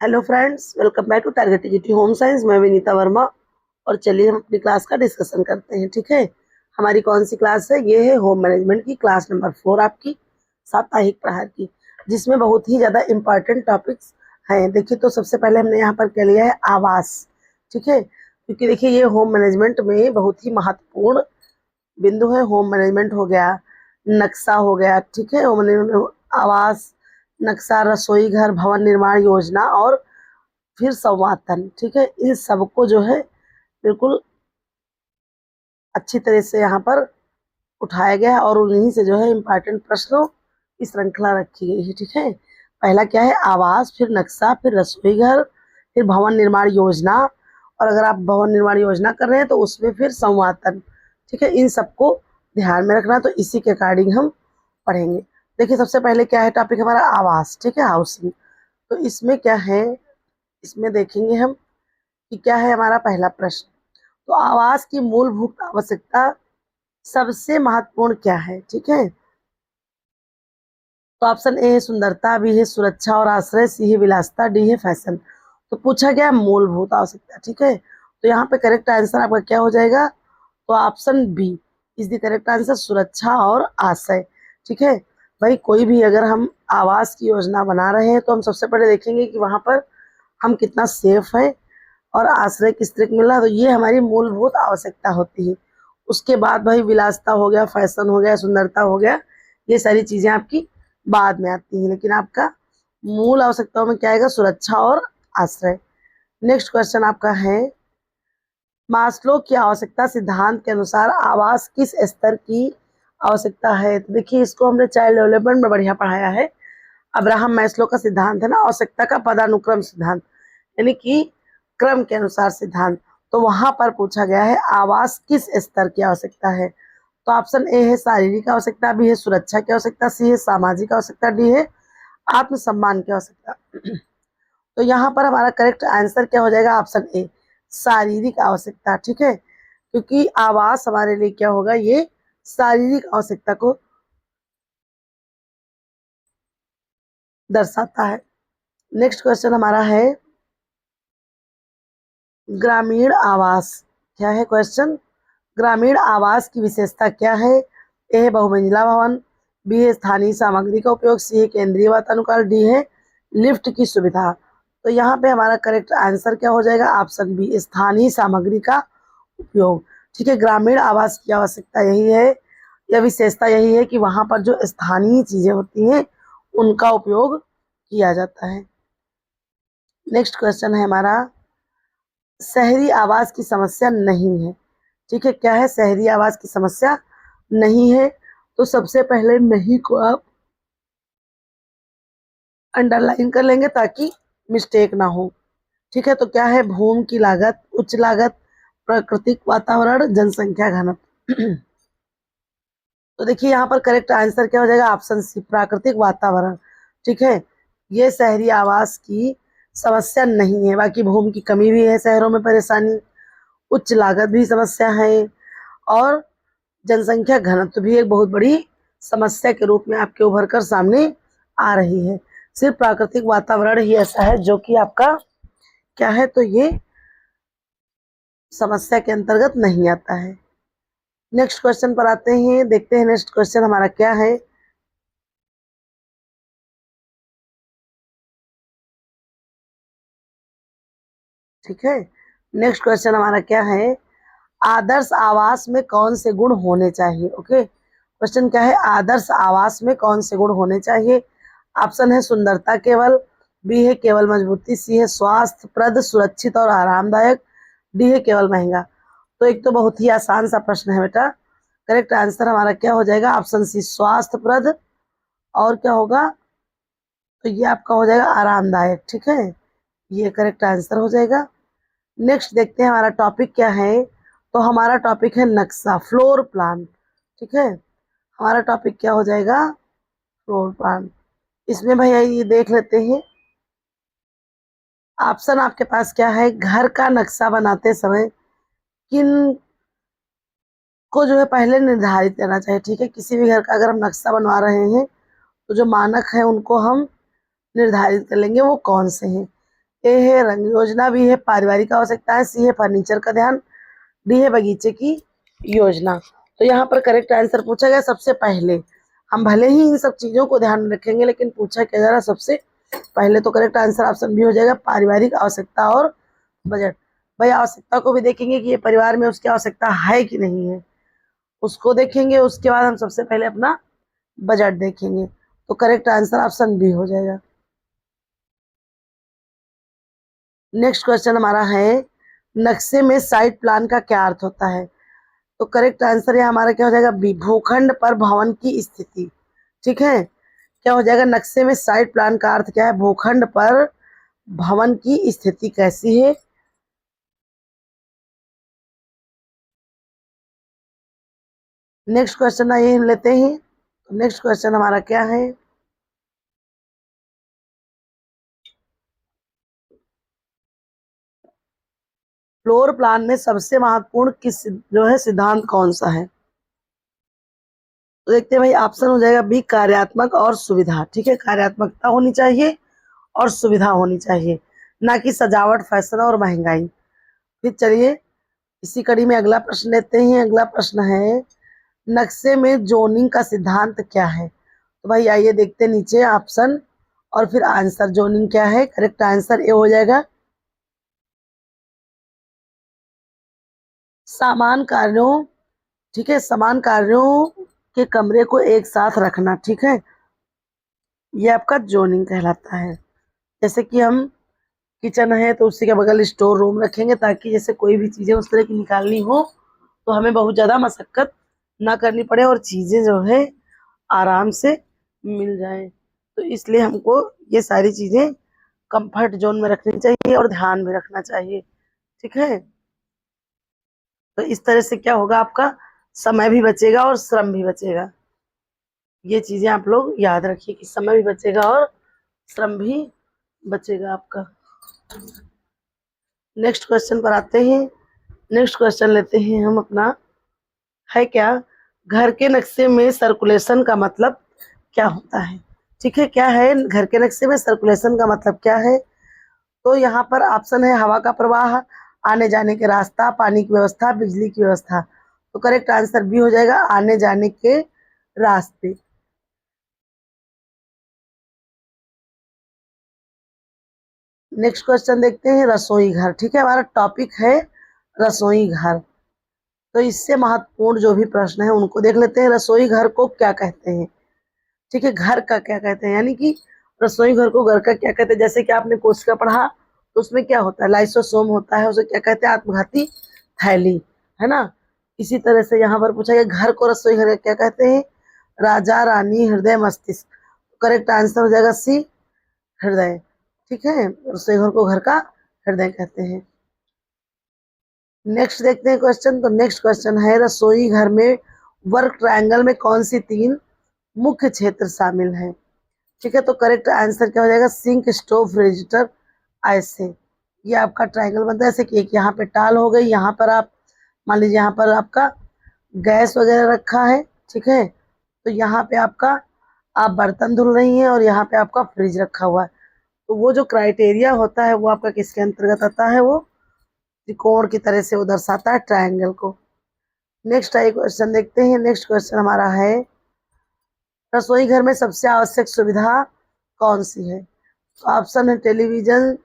Hello friends, welcome back to target एजुटी home science. मैं विनीता वर्मा। और चलिए हम अपनी क्लास का डिस्कशन करते हैं। ठीक है, हमारी कौन सी क्लास है? ये है होम मैनेजमेंट की क्लास नंबर 4 आपकी, साप्ताहिक प्रहार की, जिसमें बहुत ही ज़्यादा इंपॉर्टेंट टॉपिक्स हैं। देखिए, तो सबसे पहले हमने यहाँ पर क्या लिया है? आवास। ठीक है, क्योंकि देखिए ये होम मैनेजमेंट में बहुत ही महत्वपूर्ण बिंदु है। होम मैनेजमेंट हो गया, नक्शा हो गया, ठीक है, होम मैनेजमेंट, आवास, नक्शा, रसोई घर, भवन निर्माण योजना और फिर संवादन। ठीक है, इन सबको जो है बिल्कुल अच्छी तरह से यहाँ पर उठाया गया है और उन्हीं से जो है इम्पोर्टेंट प्रश्नों की श्रृंखला रखी गई है। ठीक है, पहला क्या है? आवास, फिर नक्शा, फिर रसोई घर, फिर भवन निर्माण योजना, और अगर आप भवन निर्माण योजना कर रहे हैं तो उसमें फिर संवादन। ठीक है, इन सबको ध्यान में रखना। तो इसी के अकॉर्डिंग हम पढ़ेंगे। देखिए, सबसे पहले क्या है टॉपिक हमारा? आवास। ठीक है, हाउसिंग। तो इसमें क्या है, इसमें देखेंगे हम कि क्या है हमारा पहला प्रश्न। तो आवास की मूलभूत आवश्यकता सबसे महत्वपूर्ण क्या है? ठीक है, तो ऑप्शन ए है सुंदरता, बी है सुरक्षा और आश्रय, सी है विलासिता, डी है फैशन। तो पूछा गया मूलभूत आवश्यकता। ठीक है, तो यहाँ पे करेक्ट आंसर आपका क्या हो जाएगा? तो option B is the correct answer, सुरक्षा और आश्रय। ठीक है भाई, कोई भी अगर हम आवास की योजना बना रहे हैं तो हम सबसे पहले देखेंगे कि वहां पर हम कितना सेफ है और आश्रय किस तरह मिल रहा है। तो ये हमारी मूलभूत आवश्यकता होती है। उसके बाद भाई विलासिता हो गया, फैशन हो गया, सुंदरता हो गया, ये सारी चीजें आपकी बाद में आती हैं, लेकिन आपका मूल आवश्यकताओं में क्या आएगा? सुरक्षा और आश्रय। नेक्स्ट क्वेश्चन आपका है, मास्लो की आवश्यकता सिद्धांत के अनुसार आवास किस स्तर की आवश्यकता है? तो देखिए, इसको हमने चाइल्ड डेवलपमेंट में बढ़िया पढ़ाया है। अब्राहम मैस्लो का सिद्धांत है ना, आवश्यकता का पदानुक्रम सिद्धांत, यानी कि क्रम के अनुसार सिद्धांत। तो वहां पर पूछा गया है आवास किस स्तर की आवश्यकता है। तो ऑप्शन ए है शारीरिक आवश्यकता, बी है सुरक्षा की आवश्यकता, सी है सामाजिक आवश्यकता, डी है आत्मसम्मान की आवश्यकता। तो यहाँ पर हमारा करेक्ट आंसर क्या हो जाएगा? ऑप्शन ए, शारीरिक आवश्यकता। ठीक है, क्योंकि आवास हमारे लिए क्या होगा? ये शारीरिक आवश्यकता को दर्शाता है। नेक्स्ट क्वेश्चन हमारा है, ग्रामीण आवास। क्या है क्वेश्चन? ग्रामीण आवास की विशेषता क्या है? ए है बहुमंजिला भवन, बी है स्थानीय सामग्री का उपयोग, सी है केंद्रीय वातानुकूल, डी है लिफ्ट की सुविधा। तो यहाँ पे हमारा करेक्ट आंसर क्या हो जाएगा? ऑप्शन बी, स्थानीय सामग्री का उपयोग। ठीक है, ग्रामीण आवास की आवश्यकता यही है, या विशेषता यही है कि वहां पर जो स्थानीय चीजें होती हैं उनका उपयोग किया जाता है। नेक्स्ट क्वेश्चन है हमारा, शहरी आवास की समस्या नहीं है। ठीक है, क्या है? शहरी आवास की समस्या नहीं है। तो सबसे पहले नहीं को आप अंडरलाइन कर लेंगे ताकि मिस्टेक ना हो। ठीक है, तो क्या है? भूमि की लागत, उच्च लागत, प्राकृतिक वातावरण, जनसंख्या घनत्व। तो देखिए यहाँ पर करेक्ट आंसर क्या हो जाएगा? ऑप्शन सी, प्राकृतिक वातावरण। ठीक है, ये शहरी आवास की समस्या नहीं है। बाकी भूमि की कमी भी है शहरों में परेशानी, उच्च लागत भी समस्या है, और जनसंख्या घनत्व भी एक बहुत बड़ी समस्या के रूप में आपके उभर कर सामने आ रही है। सिर्फ प्राकृतिक वातावरण ही ऐसा है जो कि आपका क्या है, तो ये समस्या के अंतर्गत नहीं आता है। नेक्स्ट क्वेश्चन पर आते हैं, देखते हैं नेक्स्ट क्वेश्चन हमारा क्या है। ठीक है, नेक्स्ट क्वेश्चन हमारा क्या है, आदर्श आवास में कौन से गुण होने चाहिए? ओके, क्वेश्चन क्या है, आदर्श आवास में कौन से गुण होने चाहिए? ऑप्शन है सुंदरता केवल, बी है केवल मजबूती, सी है स्वास्थ्यप्रद, सुरक्षित और आरामदायक, डी है केवल महंगा। तो एक तो बहुत ही आसान सा प्रश्न है बेटा। करेक्ट आंसर हमारा क्या हो जाएगा? ऑप्शन सी, स्वास्थ्यप्रद, और क्या होगा? तो ये आपका हो जाएगा आरामदायक। ठीक है, ये करेक्ट आंसर हो जाएगा। नेक्स्ट देखते हैं हमारा टॉपिक क्या है। तो हमारा टॉपिक है नक्शा, फ्लोर प्लान। ठीक है, हमारा टॉपिक क्या हो जाएगा? Floor plan. इसमें भैया ये देख लेते हैं, ऑप्शन आपके पास क्या है? घर का नक्शा बनाते समय किन को जो है पहले निर्धारित करना चाहिए। ठीक है, किसी भी घर का अगर हम नक्शा बनवा रहे हैं तो जो मानक है उनको हम निर्धारित कर लेंगे वो कौन से हैं। ए है रंग योजना, बी है पारिवारिक आवश्यकता है, सी है फर्नीचर का ध्यान, डी है बगीचे की योजना। तो यहाँ पर करेक्ट आंसर पूछा गया सबसे पहले। हम भले ही इन सब चीजों को ध्यान में रखेंगे, लेकिन पूछा क्या जा रहा सबसे पहले, तो करेक्ट आंसर ऑप्शन बी हो जाएगा पारिवारिक आवश्यकता और बजट। भाई आवश्यकता को भी देखेंगे कि ये परिवार में उसकी आवश्यकता है कि नहीं है, उसको देखेंगे, उसके बाद हम सबसे पहले अपना बजट देखेंगे। तो करेक्ट आंसर ऑप्शन बी हो जाएगा। नेक्स्ट क्वेश्चन हमारा है नक्शे में साइट प्लान का क्या अर्थ होता है। तो करेक्ट आंसर है हमारा क्या हो जाएगा बी, भूखंड पर भवन की स्थिति। ठीक है, क्या हो जाएगा नक्शे में साइट प्लान का अर्थ क्या है, भूखंड पर भवन की स्थिति कैसी है। नेक्स्ट क्वेश्चन आइए लेते हैं। नेक्स्ट क्वेश्चन हमारा क्या है, फ्लोर प्लान में सबसे महत्वपूर्ण किस जो है सिद्धांत कौन सा है। तो देखते हैं भाई, ऑप्शन हो जाएगा बी, कार्यात्मक और सुविधा। ठीक है, कार्यात्मकता होनी चाहिए और सुविधा होनी चाहिए, ना कि सजावट, फैशन और महंगाई। फिर चलिए इसी कड़ी में अगला प्रश्न लेते हैं। अगला प्रश्न है नक्शे में जोनिंग का सिद्धांत क्या है। तो भाई आइए देखते हैं नीचे ऑप्शन और फिर आंसर। जोनिंग क्या है, करेक्ट आंसर ए हो जाएगा समान कार्यों, ठीक है, समान कार्यों के कमरे को एक साथ रखना। ठीक है, ये आपका जोनिंग कहलाता है। जैसे कि हम किचन है तो उसी के बगल स्टोर रूम रखेंगे, ताकि जैसे कोई भी चीजें उस तरह की निकालनी हो तो हमें बहुत ज्यादा मशक्कत ना करनी पड़े और चीजें जो है आराम से मिल जाए। तो इसलिए हमको ये सारी चीजें कंफर्ट जोन में रखनी चाहिए और ध्यान में रखना चाहिए। ठीक है, तो इस तरह से क्या होगा, आपका समय भी बचेगा और श्रम भी बचेगा। ये चीजें आप लोग याद रखिए कि समय भी बचेगा और श्रम भी बचेगा आपका। नेक्स्ट क्वेश्चन पर आते हैं। नेक्स्ट क्वेश्चन लेते हैं हम अपना, है क्या घर के नक्शे में सर्कुलेशन का मतलब क्या होता है। ठीक है, क्या है घर के नक्शे में सर्कुलेशन का मतलब क्या है। तो यहाँ पर ऑप्शन है हवा का प्रवाह, आने जाने के रास्ता, पानी की व्यवस्था, बिजली की व्यवस्था। तो करेक्ट आंसर बी हो जाएगा आने जाने के रास्ते। नेक्स्ट क्वेश्चन देखते हैं रसोई घर। ठीक है, हमारा टॉपिक है रसोई घर। तो इससे महत्वपूर्ण जो भी प्रश्न है उनको देख लेते हैं। रसोई घर को क्या कहते हैं। ठीक है, घर का क्या कहते हैं, यानी कि रसोई घर को घर का क्या कहते हैं। जैसे कि आपने कोशिका पढ़ा तो उसमें क्या होता है, लाइसोसोम होता है, उसे क्या कहते हैं, आत्मघाती थैली, है ना। इसी तरह से यहाँ पर पूछा गया घर को रसोई घर क्या कहते हैं, राजा रानी हृदय मस्तिष्क। करेक्ट आंसर हो जाएगा सी, हृदय। ठीक है, रसोई घर को घर का हृदय कहते हैं। नेक्स्ट देखते हैं क्वेश्चन। तो नेक्स्ट क्वेश्चन है रसोई घर में वर्क ट्रायंगल में कौन सी तीन मुख्य क्षेत्र शामिल हैं। ठीक है, तो करेक्ट आंसर क्या हो जाएगा, सिंक, स्टोव, रेजिस्टर, ऐसे ये आपका ट्रायंगल बनता है। जैसे कि एक यहाँ पे टाल हो गई, यहाँ पर आप मान लीजिए यहाँ पर आपका गैस वगैरह रखा है। ठीक है, तो यहाँ पे आपका आप बर्तन धुल रही हैं और यहाँ पे आपका फ्रिज रखा हुआ है। तो वो जो क्राइटेरिया होता है वो आपका किसके अंतर्गत आता है, वो त्रिकोण की तरह से वो दर्शाता है ट्रायंगल को। नेक्स्ट आई क्वेश्चन देखते हैं। नेक्स्ट क्वेश्चन हमारा है रसोई घर में सबसे आवश्यक सुविधा कौन सी है। तो ऑप्शन है टेलीविजन,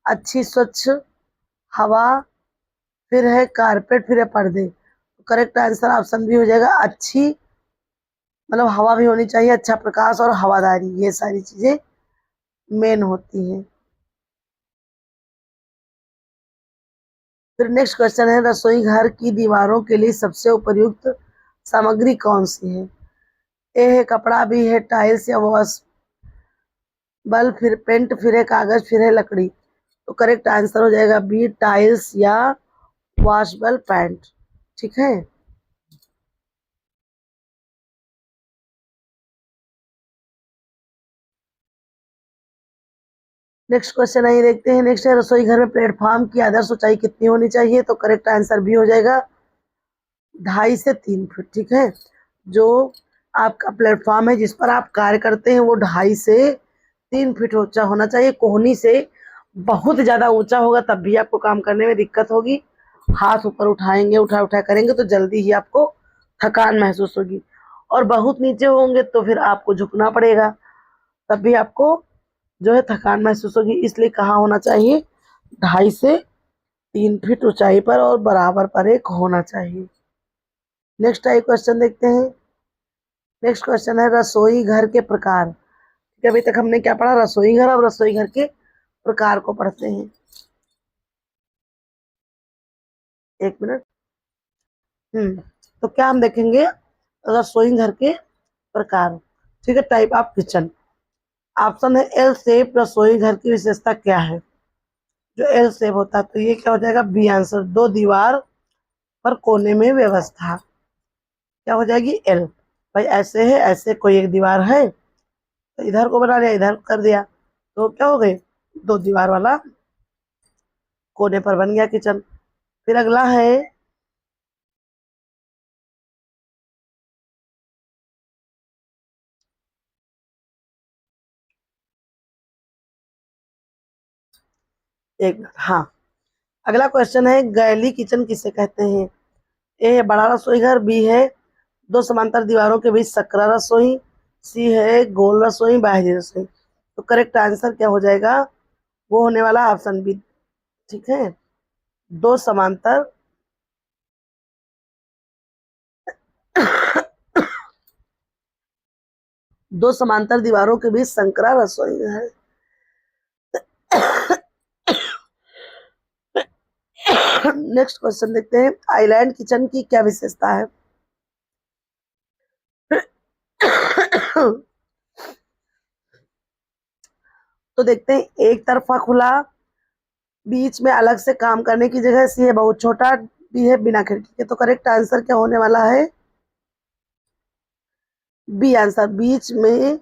अच्छी स्वच्छ हवा, फिर है कारपेट, फिर है पर्दे। करेक्ट आंसर ऑप्शन बी हो जाएगा अच्छी, मतलब हवा भी होनी चाहिए, अच्छा प्रकाश और हवादारी, ये सारी चीजें मेन होती हैं। फिर नेक्स्ट क्वेश्चन है रसोई घर की दीवारों के लिए सबसे उपयुक्त सामग्री कौन सी है। ए है कपड़ा, बी है टाइल्स या वॉश बल्ब, फिर पेंट, फिर है कागज, फिर है लकड़ी। तो करेक्ट आंसर हो जाएगा बी, टाइल्स या वॉशबल पेंट। ठीक है, नेक्स्ट क्वेश्चन आइए देखते हैं। नेक्स्ट है रसोई घर में प्लेटफॉर्म की आदर्श ऊंचाई कितनी होनी चाहिए। तो करेक्ट आंसर बी हो जाएगा 2.5 से 3 फीट। ठीक है, जो आपका प्लेटफॉर्म है जिस पर आप कार्य करते हैं वो 2.5 से 3 फीट ऊंचा होना चाहिए। कोहनी से बहुत ज्यादा ऊंचा होगा तब भी आपको काम करने में दिक्कत होगी। हाथ ऊपर उठाएंगे, उठा करेंगे तो जल्दी ही आपको थकान महसूस होगी। और बहुत नीचे होंगे तो फिर आपको झुकना पड़ेगा, तब भी आपको जो है थकान महसूस होगी। इसलिए कहाँ होना चाहिए, 2.5 से 3 फीट ऊंचाई पर और बराबर पर एक होना चाहिए। नेक्स्ट आई क्वेश्चन देखते हैं। नेक्स्ट क्वेश्चन है रसोई घर के प्रकार। ठीक है, अभी तक हमने क्या पढ़ा, रसोई घर। अब रसोई घर के प्रकार को पढ़ते हैं। 1 मिनट। तो क्या हम देखेंगे, रसोई घर के प्रकार। ठीक है, टाइप ऑफ किचन। ऑप्शन है एल शेप रसोई घर की विशेषता क्या है। जो एल शेप होता है तो ये क्या हो जाएगा, बी आंसर। 2 दीवार पर कोने में व्यवस्था क्या हो जाएगी, एल। भाई ऐसे है, ऐसे कोई एक दीवार है तो इधर को बना लिया, इधर कर दिया, तो क्या हो गए, 2 दीवार वाला कोने पर बन गया किचन। फिर अगला है, एक मिनट, हाँ। अगला क्वेश्चन है गैली किचन किसे कहते हैं। ए है बड़ा रसोई घर, बी है 2 समांतर दीवारों के बीच सकरा रसोई, सी है गोल रसोई, बाहरी रसोई। तो करेक्ट आंसर क्या हो जाएगा, वो होने वाला ऑप्शन बी। ठीक है, 2 समांतर 2 समांतर दीवारों के बीच संकरा रसोई है। नेक्स्ट क्वेश्चन देखते हैं, आइलैंड किचन की क्या विशेषता है। तो देखते हैं, एक तरफा खुला, बीच में अलग से काम करने की जगह, सी है बहुत छोटा, डी है बिना खिड़की के। तो करेक्ट आंसर क्या होने वाला है, बी आंसर, बीच में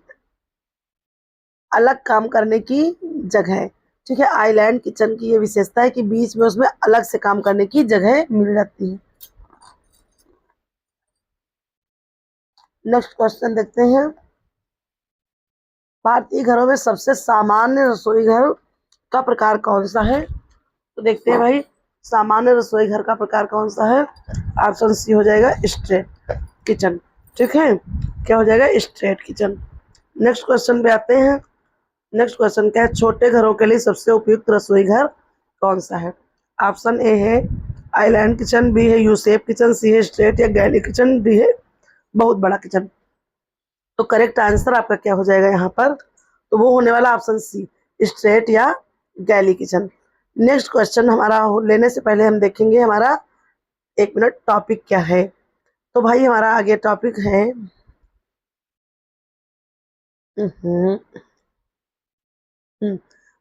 अलग काम करने की जगह। ठीक है, आइलैंड किचन की ये विशेषता है कि बीच में उसमें अलग से काम करने की जगह मिल जाती है। नेक्स्ट क्वेश्चन देखते हैं, भारतीय घरों में सबसे सामान्य रसोई घर का प्रकार कौन सा है। तो देखते हैं भाई, सामान्य रसोई घर का प्रकार कौन सा है। ऑप्शन सी हो जाएगा स्ट्रेट किचन। ठीक है, क्या हो जाएगा, स्ट्रेट किचन। नेक्स्ट क्वेश्चन पे आते हैं। नेक्स्ट क्वेश्चन क्या है, छोटे घरों के लिए सबसे उपयुक्त रसोई घर कौन सा है। ऑप्शन ए है आइलैंड किचन, बी है यू शेप किचन, सी है स्ट्रेट या गैली किचन, डी है बहुत बड़ा किचन। तो करेक्ट आंसर आपका क्या हो जाएगा यहाँ पर, तो वो होने वाला ऑप्शन सी, स्ट्रेट या गैली किचन। नेक्स्ट क्वेश्चन हमारा लेने से पहले हम देखेंगे हमारा 1 मिनट टॉपिक क्या है। तो भाई हमारा आगे टॉपिक है हम्म,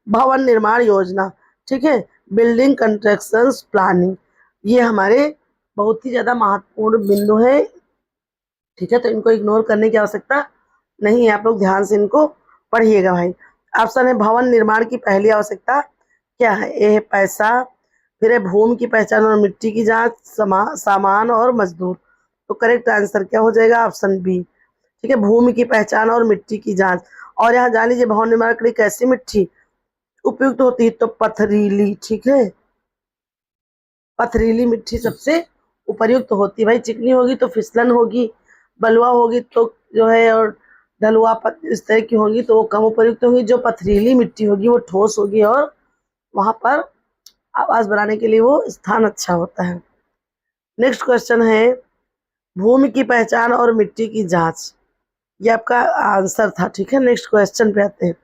भवन निर्माण योजना। ठीक है, बिल्डिंग कंस्ट्रक्शन प्लानिंग, ये हमारे बहुत ही ज्यादा महत्वपूर्ण बिंदु है। ठीक है, तो इनको इग्नोर करने की आवश्यकता नहीं है, आप लोग ध्यान से इनको पढ़िएगा भाई। ऑप्शन है भवन निर्माण की पहली आवश्यकता क्या है। ए है पैसा, फिर है भूमि की पहचान और मिट्टी की जांच, सामान और मजदूर। तो करेक्ट आंसर क्या हो जाएगा, ऑप्शन बी। ठीक है, भूमि की पहचान और मिट्टी की जांच। और यहाँ जान लीजिए भवन निर्माण के लिए कैसी मिट्टी उपयुक्त होती है, तो पथरीली। ठीक है, पथरीली मिट्टी सबसे उपयुक्त होती है भाई। चिकनी होगी तो फिसलन होगी, बलुआ होगी तो जो है, और ढलुआ इस तरह की होगी तो वो कम उपयुक्त होगी। जो पथरीली मिट्टी होगी वो ठोस होगी और वहां पर आवाज बनाने के लिए वो स्थान अच्छा होता है। नेक्स्ट क्वेश्चन है भूमि की पहचान और मिट्टी की जांच, ये आपका आंसर था। ठीक है, नेक्स्ट क्वेश्चन पे आते हैं।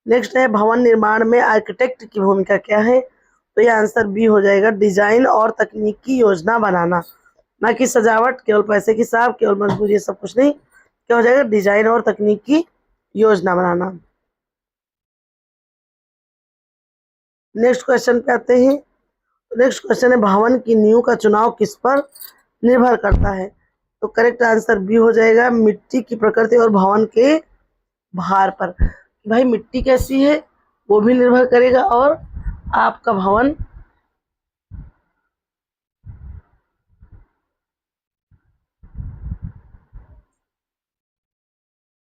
नेक्स्ट है भवन निर्माण में आर्किटेक्ट की भूमिका क्या है। तो ये आंसर बी हो जाएगा, डिजाइन और तकनीक की योजना बनाना, ना कि सजावट, केवल पैसे की साहब, केवल मजबूरी, ये सब कुछ नहीं। क्या हो जाएगा, डिजाइन और तकनीक की योजना बनाना। नेक्स्ट क्वेश्चन पे आते हैं। नेक्स्ट क्वेश्चन है भवन की नींव का चुनाव किस पर निर्भर करता है। तो करेक्ट आंसर बी हो जाएगा, मिट्टी की प्रकृति और भवन के भार पर। भाई मिट्टी कैसी है वो भी निर्भर करेगा, और आपका भवन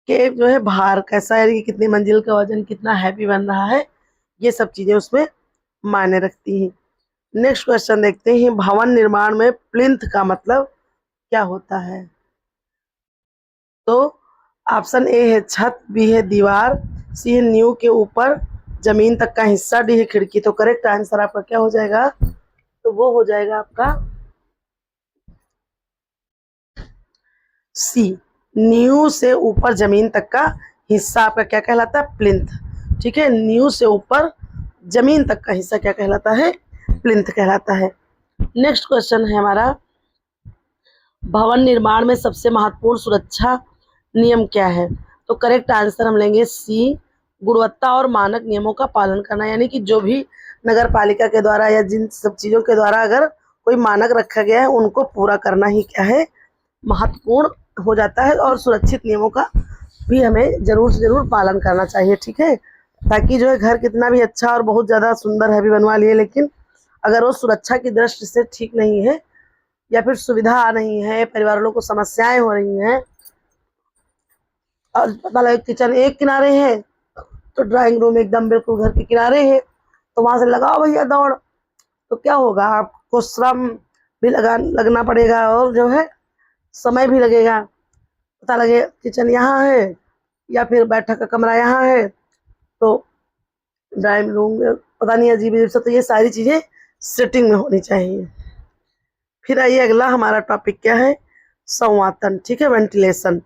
के जो है भार कैसा है, कि कितनी मंजिल का वजन कितना हैवी बन रहा है, ये सब चीजें उसमें मायने रखती हैं। नेक्स्ट क्वेश्चन देखते हैं, भवन निर्माण में प्लिंथ का मतलब क्या होता है? तो ऑप्शन ए है छत, बी है दीवार, सी है नींव के ऊपर जमीन तक का हिस्सा, डी है खिड़की। तो करेक्ट आंसर आपका क्या हो जाएगा? तो वो हो जाएगा आपका सी, नींव से ऊपर जमीन तक का हिस्सा आपका क्या कहलाता है? प्लिंथ। ठीक है, नींव से ऊपर जमीन तक का हिस्सा क्या कहलाता है? प्लिंथ कहलाता है। नेक्स्ट क्वेश्चन है हमारा, भवन निर्माण में सबसे महत्वपूर्ण सुरक्षा नियम क्या है? तो करेक्ट आंसर हम लेंगे सी, गुणवत्ता और मानक नियमों का पालन करना। यानी कि जो भी नगर पालिका के द्वारा या जिन सब चीजों के द्वारा अगर कोई मानक रखा गया है उनको पूरा करना ही क्या है? महत्वपूर्ण हो जाता है। और सुरक्षित नियमों का भी हमें जरूर से जरूर पालन करना चाहिए। ठीक है, ताकि जो है घर कितना भी अच्छा और बहुत ज्यादा सुंदर है भी बनवा लिए, लेकिन अगर वो सुरक्षा की दृष्टि से ठीक नहीं है या फिर सुविधा नहीं है, परिवार वालों को समस्याएं हो रही हैं, और पता लगे किचन एक किनारे है तो ड्राइंग रूम एकदम बिल्कुल घर के किनारे है, तो वहां से लगाओ भैया दौड़, तो क्या होगा? आपको श्रम भी लगना पड़ेगा और जो है समय भी लगेगा। पता लगे किचन यहाँ है या फिर बैठक का कमरा यहाँ है तो ड्राइंग रूम पता नहीं अजीब अजीब सा। तो ये सारी चीजें सेटिंग में होनी चाहिए। फिर आइए अगला हमारा टॉपिक क्या है? संवातन। ठीक है, वेंटिलेशन।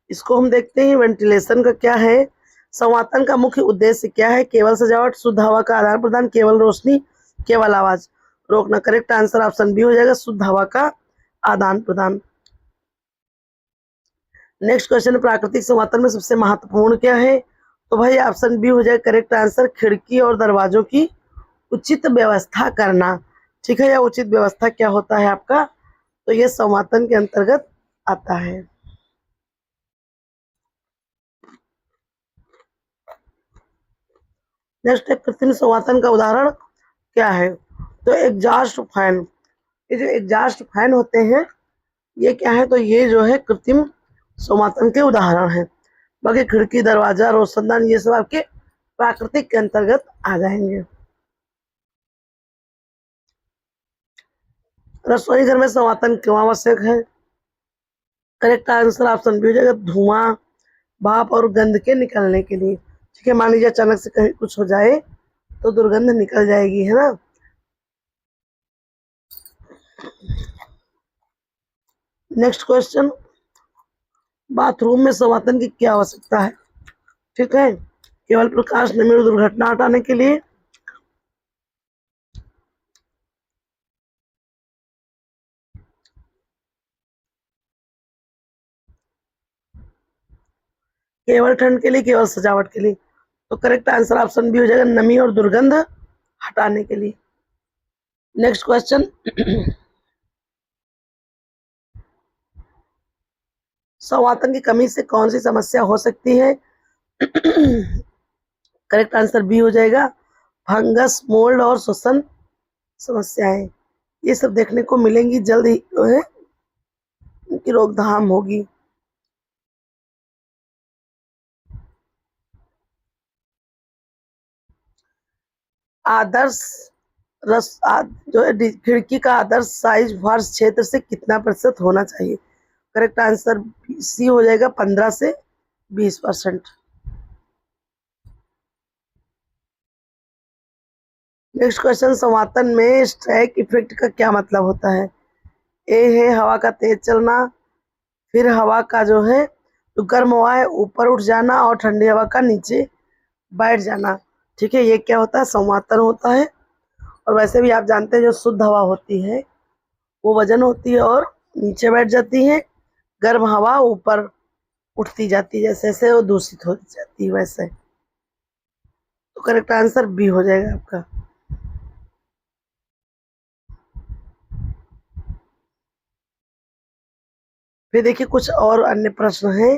इसको हम देखते हैं, वेंटिलेशन का क्या है? संवातन का मुख्य उद्देश्य क्या है? केवल सजावट, शुद्ध हवा का आदान प्रदान, केवल रोशनी, केवल आवाज रोकना। करेक्ट आंसर ऑप्शन बी हो जाएगा, शुद्ध हवा का आदान प्रदान। नेक्स्ट क्वेश्चन, प्राकृतिक संवातन में सबसे महत्वपूर्ण क्या है? तो भाई ऑप्शन बी हो जाएगा करेक्ट आंसर, खिड़की और दरवाजों की उचित व्यवस्था करना। ठीक है, या उचित व्यवस्था क्या होता है आपका? तो ये संवातन के अंतर्गत आता है। नेक्स्ट है, कृत्रिम संवातन का उदाहरण क्या है? तो एग्जॉस्ट फैन। ये जो एग्जॉस्ट फैन होते हैं ये क्या है? तो ये जो है कृत्रिम संवातन के उदाहरण है। बाकी खिड़की, दरवाजा, रोशनदान ये सब आपके प्राकृतिक के अंतर्गत आ जाएंगे। रसोई घर में संवातन क्यों आवश्यक है? करेक्ट आंसर ऑप्शन बी हो जाएगा, धुआं, भाप और गंध के निकलने के लिए। ठीक है, मान लीजिए अचानक से कहीं कुछ हो जाए तो दुर्गंध निकल जाएगी, है ना। नेक्स्ट क्वेश्चन, बाथरूम में संवातन की क्या आवश्यकता है? ठीक है, केवल प्रकाश नमी और दुर्घटना हटाने के लिए, केवल ठंड के लिए, केवल सजावट के लिए। तो करेक्ट आंसर ऑप्शन बी हो जाएगा, नमी और दुर्गंध हटाने के लिए। नेक्स्ट क्वेश्चन, संवातन की कमी से कौन सी समस्या हो सकती है? करेक्ट आंसर बी हो जाएगा, फंगस, मोल्ड और श्वसन समस्याएं। ये सब देखने को मिलेंगी, जल्द ही जो है इनकी रोकथाम होगी। आदर्श जो है खिड़की का आदर्श साइज फर्श क्षेत्र से कितना प्रतिशत होना चाहिए? करेक्ट आंसर सी हो जाएगा, 15 से 20%। नेक्स्ट क्वेश्चन, संवातन में स्ट्राइक इफेक्ट का क्या मतलब होता है? ए है हवा का तेज चलना, फिर हवा का जो है तो गर्म हवा है ऊपर उठ जाना और ठंडी हवा का नीचे बैठ जाना। ठीक है, ये क्या होता है? संवातन होता है। और वैसे भी आप जानते हैं जो शुद्ध हवा होती है वो वजन होती है और नीचे बैठ जाती है, गर्म हवा ऊपर उठती जाती है, जैसे जैसे वो दूषित हो जाती है वैसे। तो करेक्ट आंसर बी हो जाएगा आपका। फिर देखिए कुछ और अन्य प्रश्न हैं।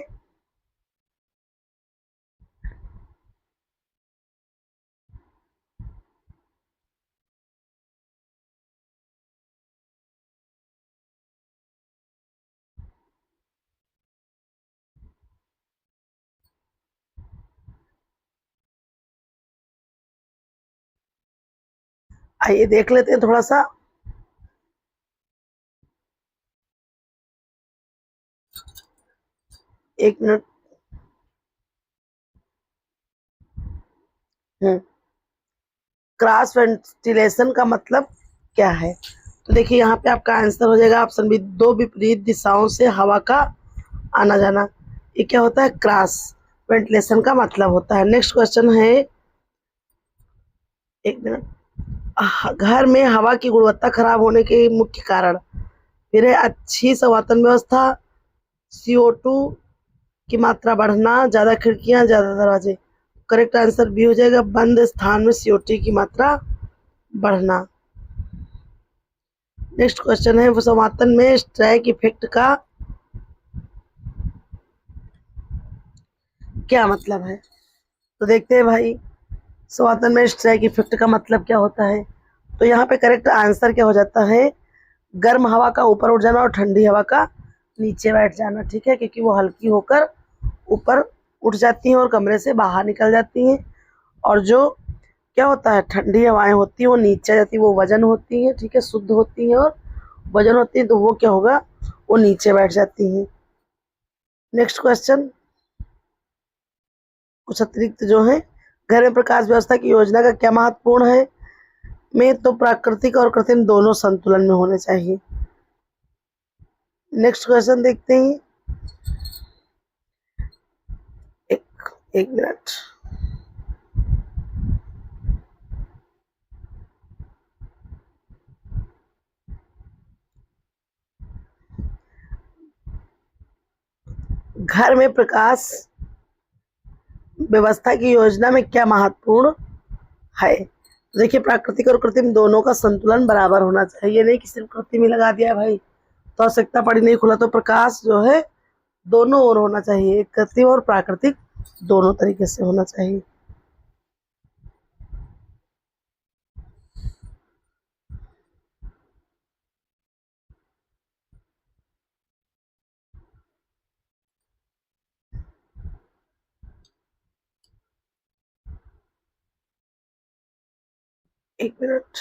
आइए देख लेते हैं थोड़ा सा। एक मिनट। क्रॉस वेंटिलेशन का मतलब क्या है? तो देखिए यहाँ पे आपका आंसर हो जाएगा ऑप्शन बी, दो विपरीत दिशाओं से हवा का आना जाना। ये क्या होता है? क्रॉस वेंटिलेशन का मतलब होता है। नेक्स्ट क्वेश्चन है, एक मिनट। घर में हवा की गुणवत्ता खराब होने के मुख्य कारण फिर है अच्छी संवातन व्यवस्था, CO2 की मात्रा बढ़ना, ज्यादा खिड़कियां, ज्यादा दरवाजे। करेक्ट आंसर बी हो जाएगा, बंद स्थान में CO2 की मात्रा बढ़ना। नेक्स्ट क्वेश्चन है, संवातन में स्ट्राइक इफेक्ट का क्या मतलब है? तो देखते हैं भाई, संवातन में स्ट्राइक इफेक्ट का मतलब क्या होता है। तो यहाँ पे करेक्ट आंसर क्या हो जाता है, गर्म हवा का ऊपर उठ जाना और ठंडी हवा का नीचे बैठ जाना। ठीक है, क्योंकि वो हल्की होकर ऊपर उठ जाती हैं और कमरे से बाहर निकल जाती हैं, और जो क्या होता है, ठंडी हवाएं होती हैं वो नीचे जाती हैं, वो वजन होती हैं। ठीक है, शुद्ध होती हैं और वजन होती है, तो वो क्या होगा, वो नीचे बैठ जाती हैं। नेक्स्ट क्वेश्चन, कुछ अतिरिक्त जो है, घर में प्रकाश व्यवस्था की योजना का क्या महत्वपूर्ण है? में तो प्राकृतिक और कृत्रिम दोनों संतुलन में होने चाहिए। नेक्स्ट क्वेश्चन देखते हैं। एक एक मिनट। घर में प्रकाश व्यवस्था की योजना में क्या महत्वपूर्ण है? तो देखिए, प्राकृतिक और कृत्रिम दोनों का संतुलन बराबर होना चाहिए। ये नहीं कि सिर्फ कृत्रिम ही लगा दिया भाई तो आवश्यकता पड़ी नहीं खुला। तो प्रकाश जो है दोनों ओर होना चाहिए, कृत्रिम और प्राकृतिक दोनों तरीके से होना चाहिए। एक मिनट।